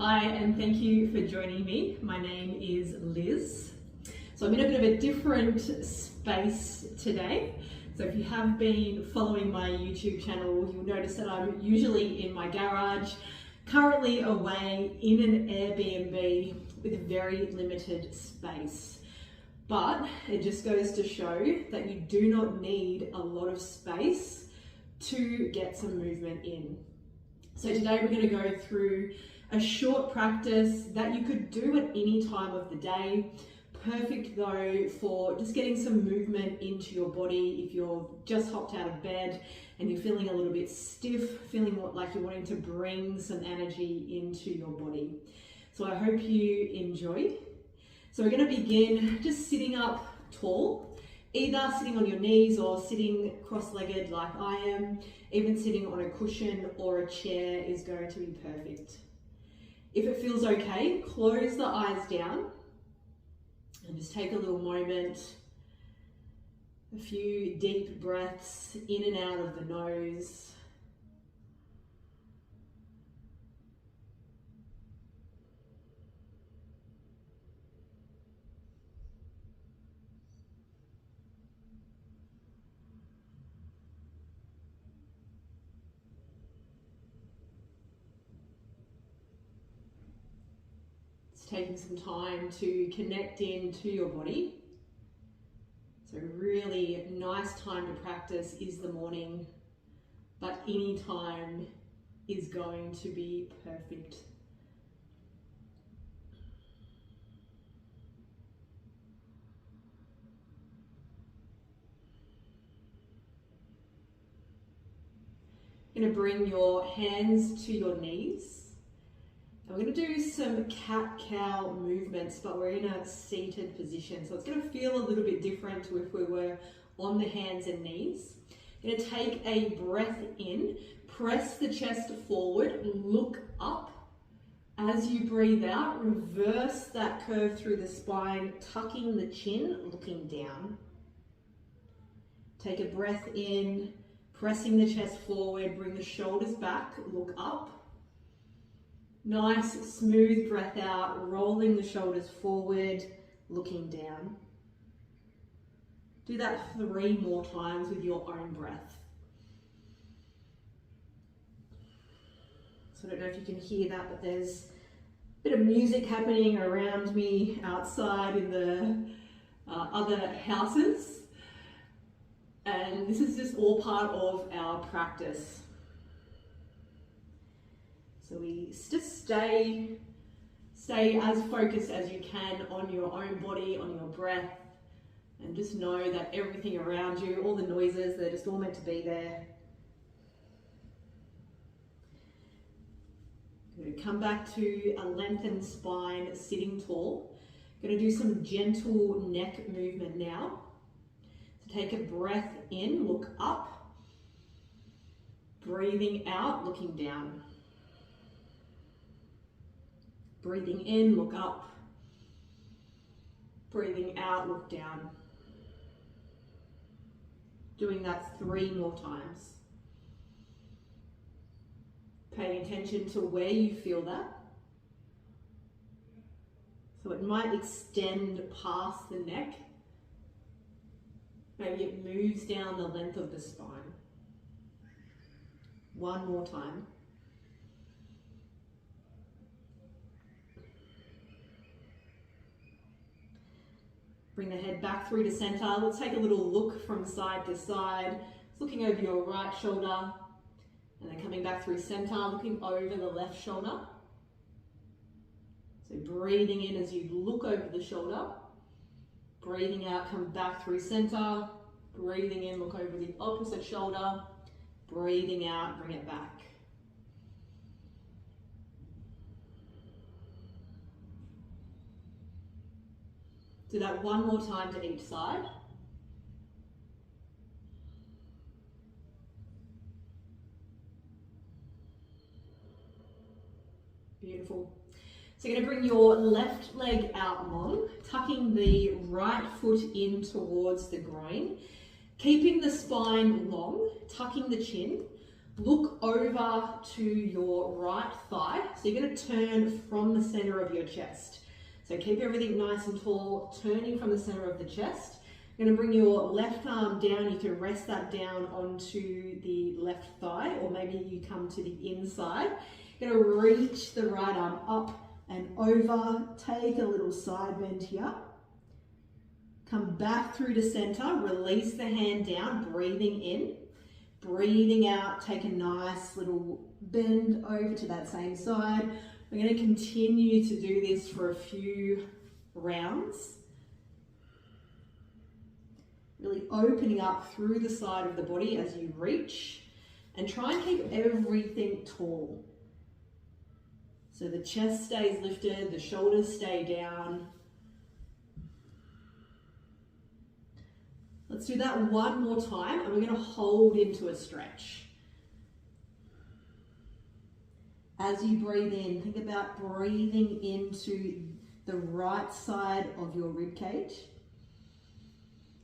Hi, and thank you for joining me. My name is Liz. So I'm in a bit of a different space today. So if you have been following my YouTube channel, you'll notice that I'm usually in my garage, currently away in an Airbnb with very limited space. But it just goes to show that you do not need a lot of space to get some movement in. So today we're going to go through a short practice that you could do at any time of the day. Perfect though for just getting some movement into your body if you're just hopped out of bed and you're feeling a little bit stiff, feeling like you're wanting to bring some energy into your body. So I hope you enjoy. So we're going to begin just sitting up tall, either sitting on your knees or sitting cross-legged like I am. Even sitting on a cushion or a chair is going to be perfect. If it feels okay, close the eyes down and just take a little moment, a few deep breaths in and out of the nose. Taking some time to connect into your body. So really nice time to practice is the morning, but any time is going to be perfect. You're going to bring your hands to your knees. And we're going to do some cat-cow movements, but we're in a seated position. So it's going to feel a little bit different to if we were on the hands and knees. You're going to take a breath in, press the chest forward, look up. As you breathe out, reverse that curve through the spine, tucking the chin, looking down. Take a breath in, pressing the chest forward, bring the shoulders back, look up. Nice, smooth breath out, rolling the shoulders forward, looking down. Do that 3 more times with your own breath. So I don't know if you can hear that, but there's a bit of music happening around me outside in the other houses. And this is just all part of our practice. So we just stay as focused as you can on your own body, on your breath, and just know that everything around you, all the noises, they're just all meant to be there. Going to come back to a lengthened spine, sitting tall. Going to do some gentle neck movement now. So take a breath in, look up. Breathing out, looking down. Breathing in, look up. Breathing out, look down. Doing that 3 more times. Paying attention to where you feel that. So it might extend past the neck. Maybe it moves down the length of the spine. 1 more time. Bring the head back through to center. Let's take a little look from side to side. Looking over your right shoulder and then coming back through center, looking over the left shoulder. So breathing in as you look over the shoulder. Breathing out, come back through center. Breathing in, look over the opposite shoulder. Breathing out, bring it back. Do that 1 more time to each side. Beautiful. So you're going to bring your left leg out long, tucking the right foot in towards the groin, keeping the spine long, tucking the chin, Look over to your right thigh. So you're going to turn from the center of your chest. So keep everything nice and tall, turning from the center of the chest. You're going to bring your left arm down. You can rest that down onto the left thigh, or maybe you come to the inside. You're going to reach the right arm up and over. Take a little side bend here. Come back through to center. Release the hand down, breathing in. Breathing out, take a nice little bend over to that same side. We're going to continue to do this for a few rounds. Really opening up through the side of the body as you reach, and try and keep everything tall. So the chest stays lifted, the shoulders stay down. Let's do that one more time, and we're going to hold into a stretch. As you breathe in, think about breathing into the right side of your rib cage.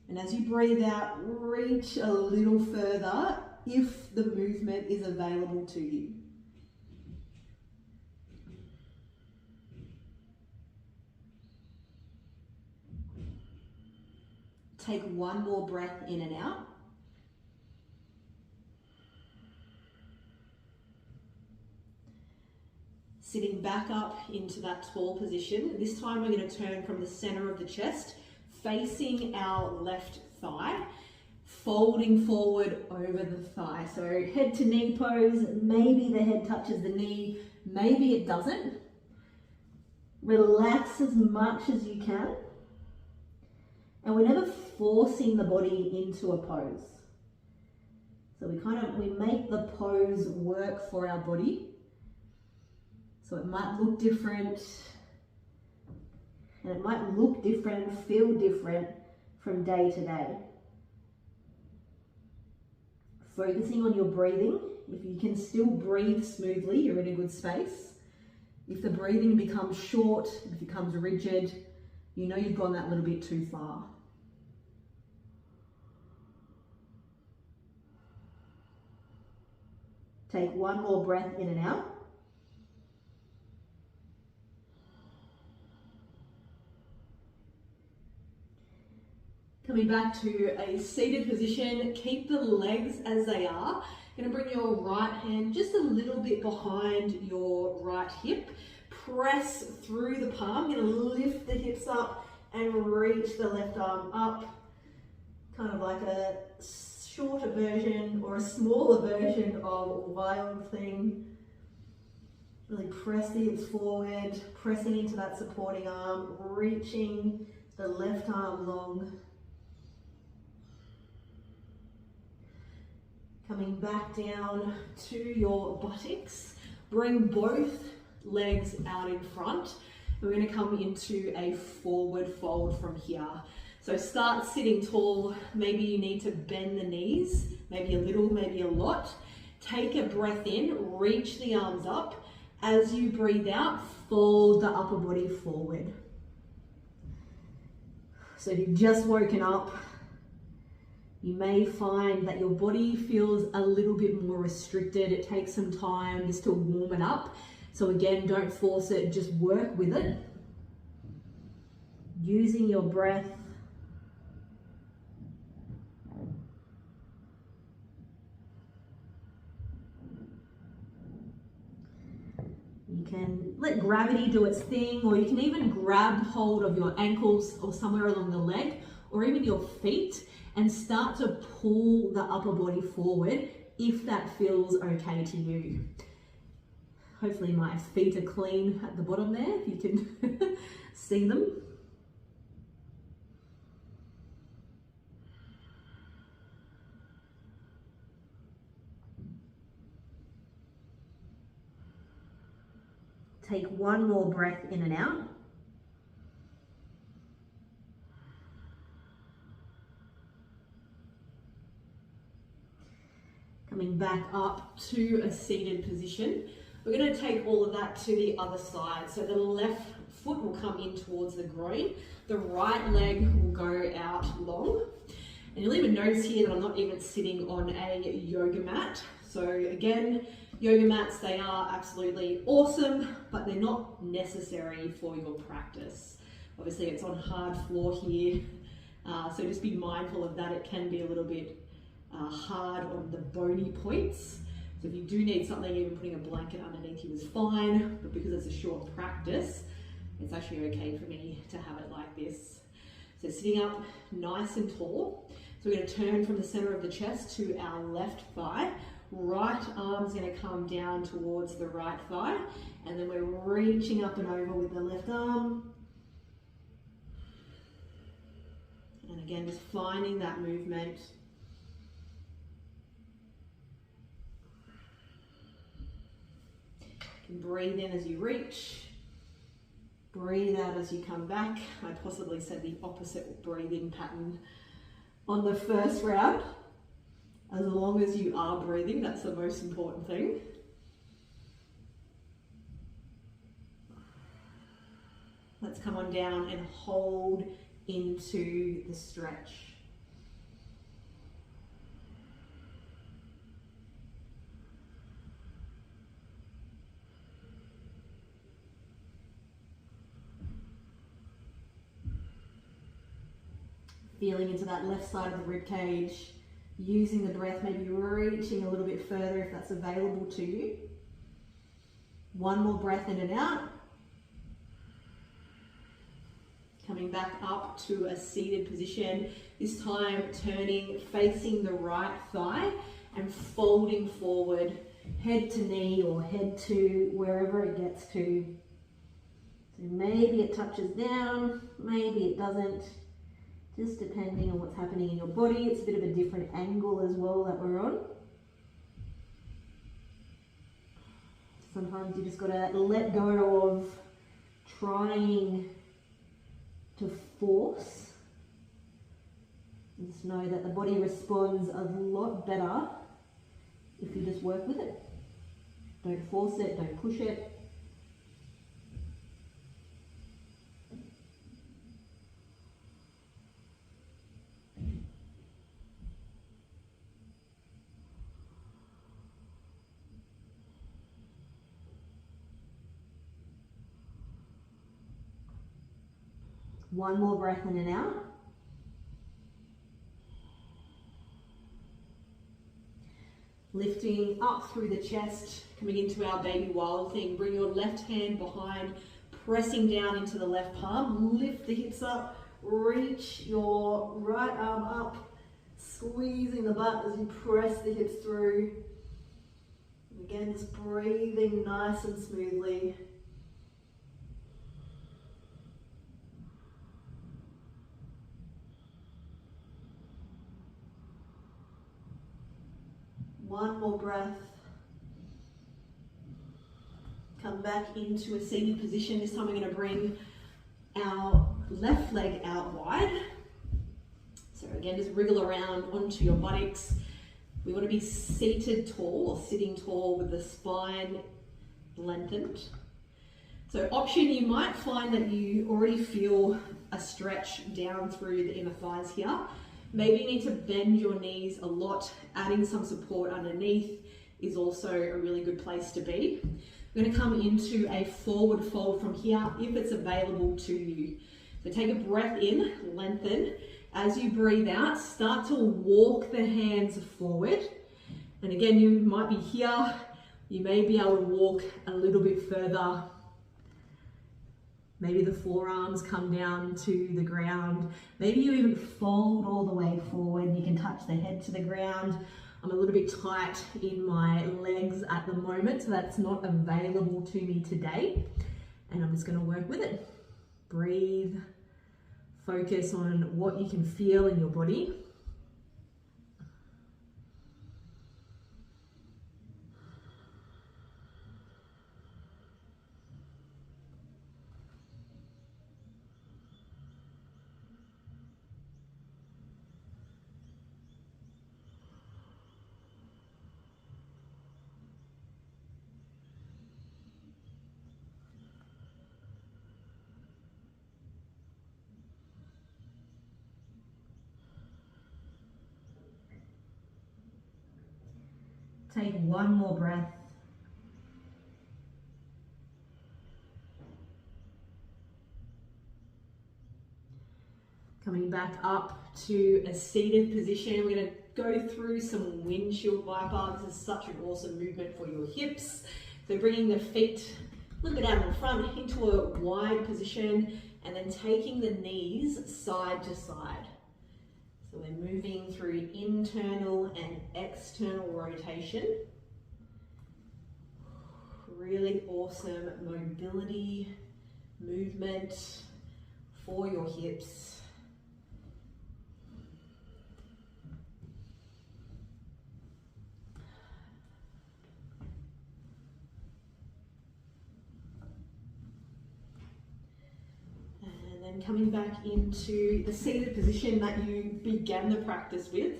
And as you breathe out, reach a little further if the movement is available to you. Take one more breath in and out. Sitting back up into that tall position. This time we're going to turn from the center of the chest, facing our left thigh, folding forward over the thigh. So head to knee pose. Maybe the head touches the knee, maybe it doesn't. Relax as much as you can. And we're never forcing the body into a pose. So we make the pose work for our body. So it might look different, and it might look different, feel different from day to day. Focusing on your breathing. If you can still breathe smoothly, you're in a good space. If the breathing becomes short, it becomes rigid, you know you've gone that little bit too far. Take one more breath in and out. Coming back to a seated position, keep the legs as they are. You're going to bring your right hand just a little bit behind your right hip. Press through the palm. You're going to lift the hips up and reach the left arm up. Kind of like a shorter version or a smaller version of Wild Thing. Really press the hips forward, pressing into that supporting arm, reaching the left arm long. Coming back down to your buttocks. Bring both legs out in front. We're going to come into a forward fold from here. So start sitting tall. Maybe you need to bend the knees, maybe a little, maybe a lot. Take a breath in, reach the arms up. As you breathe out, fold the upper body forward. So if you've just woken up, you may find that your body feels a little bit more restricted. It takes some time just to warm it up. So again, don't force it, just work with it. Using your breath. You can let gravity do its thing, or you can even grab hold of your ankles or somewhere along the leg, or even your feet, and start to pull the upper body forward if that feels okay to you. Hopefully my feet are clean at the bottom there, if you can see them. Take one more breath in and out. Coming back up to a seated position. We're going to take all of that to the other side. So the left foot will come in towards the groin. The right leg will go out long. And you'll even notice here that I'm not even sitting on a yoga mat. So again, yoga mats, they are absolutely awesome, but they're not necessary for your practice. Obviously it's on hard floor here, so just be mindful of that. It can be a little bit hard on the bony points. So if you do need something, even putting a blanket underneath you is fine, but because it's a short practice, it's actually okay for me to have it like this. So sitting up nice and tall. So we're going to turn from the center of the chest to our left thigh. Right arm's going to come down towards the right thigh, and then we're reaching up and over with the left arm. And again, just finding that movement. You can breathe in as you reach. Breathe out as you come back. I possibly said the opposite breathing pattern on the first round. As long as you are breathing, that's the most important thing. Let's come on down and hold into the stretch. Feeling into that left side of the rib cage, using the breath, maybe reaching a little bit further if that's available to you. One more breath in and out. Coming back up to a seated position, this time turning, facing the right thigh and folding forward, head to knee or head to wherever it gets to. So maybe it touches down, maybe it doesn't. Just depending on what's happening in your body. It's a bit of a different angle as well that we're on. Sometimes you just got to let go of trying to force. And just know that the body responds a lot better if you just work with it. Don't force it, don't push it. One more breath in and out. Lifting up through the chest, coming into our baby wild thing. Bring your left hand behind, pressing down into the left palm. Lift the hips up, reach your right arm up, squeezing the butt as you press the hips through. And again, just breathing nice and smoothly. One more breath. Come back into a seated position. This time we're going to bring our left leg out wide. So again, just wriggle around onto your buttocks. We want to be seated tall or sitting tall with the spine lengthened. So option, you might find that you already feel a stretch down through the inner thighs here. Maybe you need to bend your knees a lot. Adding some support underneath is also a really good place to be. We're going to come into a forward fold from here if it's available to you. So take a breath in, lengthen. As you breathe out, start to walk the hands forward. And again, you might be here. You may be able to walk a little bit further. Maybe the forearms come down to the ground. Maybe you even fold all the way forward. You can touch the head to the ground. I'm a little bit tight in my legs at the moment, so that's not available to me today. And I'm just going to work with it. Breathe. Focus on what you can feel in your body. Take one more breath. Coming back up to a seated position. We're going to go through some windshield viper. This is such an awesome movement for your hips. So bringing the feet a little bit out in front into a wide position, and then taking the knees side to side. So we're moving through internal and external rotation. Really awesome mobility, movement for your hips. And coming back into the seated position that you began the practice with.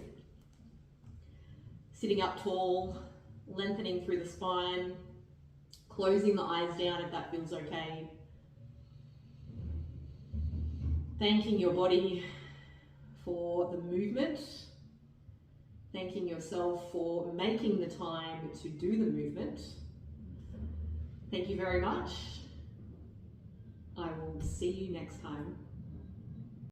Sitting up tall, lengthening through the spine, closing the eyes down if that feels okay. Thanking your body for the movement. Thanking yourself for making the time to do the movement. Thank you very much. I will see you next time.